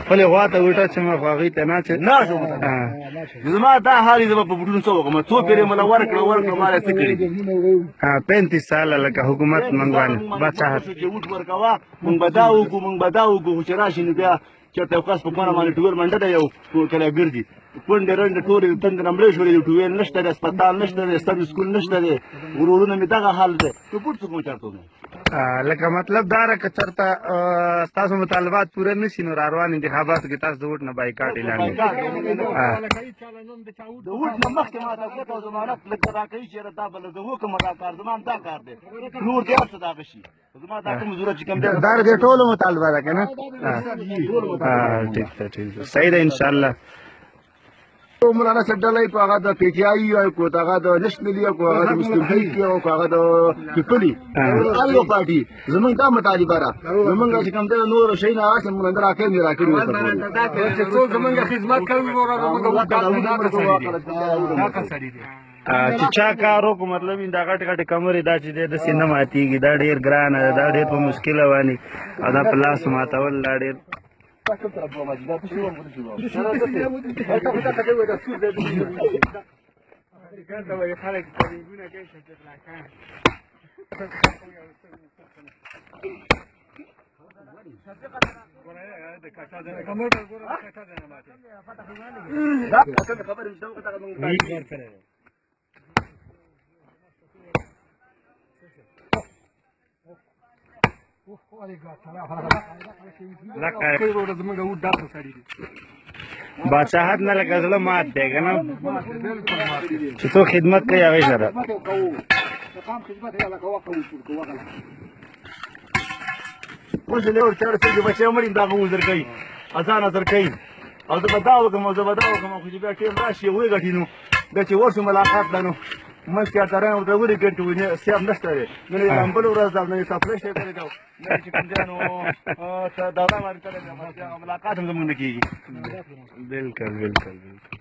خپلې غوا ته وټه چې خو هغوی ته نه چې نه شوم زما دا حال زما په بوټونو څه وکړم څو پیرې مله ورکړه ما له څه کړي 35 ساله لکه حکومت موږ باندې بادشاهت چې وټ ورکوه موږ به دا وکړو چې راشي نو بیا چېرته یو کس په کونه باندې ټویل منډه ده یو کلی ګرځي کونډې رنډې ټولې تندې نه مړې شولې ټویل نشته دی اسپتال نشته دی سب سکول نشته دی ورورونه مې دغه حال دی نو بوټ څوک مو چېرته لکه مطلب دا ده که چېرته ستاسو مطالبات پوره نه شي نو را روان انتخاباتو کې تاسو د ووټ نه بایکاټ اعلان د ووټ نه مخکې ماته ګټه او ضمانت لږ راکوي چېرې دا به لږ وکړم دا کار زما دا کار دی نور دې هر څه دغه شي زما دا کوم ضرورت چې کوم دی دا د ټولو مطالبه ده که نه ټیک ده ټیک ده صحیح ده انشاءالله مولانا صاحب ډله یې په هغه د پی ټي آی او کو هغه د نشنلي او کو هغه د مسلم لیگ او کو هغه د پیپلي هر یو پارټي زمونږ دا مطالبه ده زمونږ چې کوم دی نور شی نه هغه موږ نه راکړي نه راکړي چې څوک زمونږ خدمت کوي نور چې چا کار وکړو مطلب دا غټ غټ کمرې دا چې دی داسې نه ماتېږي دا ډېر ګرانه ده دا ډېر په مشکله باندې او دا په لاس ماتول دا ډېر بادشاهت نه لکه زړه مات دی که نه چې څوک خدمت کوي هغې سره اوس یې یو چاړه چې بچی مړي دا به وزر کوي اذان اثر کوي او زه به دا وکړم او زه به دا وکړم خو چې بیا ټیم راشي وګټي نو بیا چې ورشو ملاقات ده نو منځ کې ورته رایم ورته ولې ګټو سیاب نشته دی نن یې بله ورځ ده نن یې سپلی شی کړی ده نن چې کوم دی نو دوره باندې کړی ده ملاقات هم زموږ نه کېږي بلکل بلکل بلکل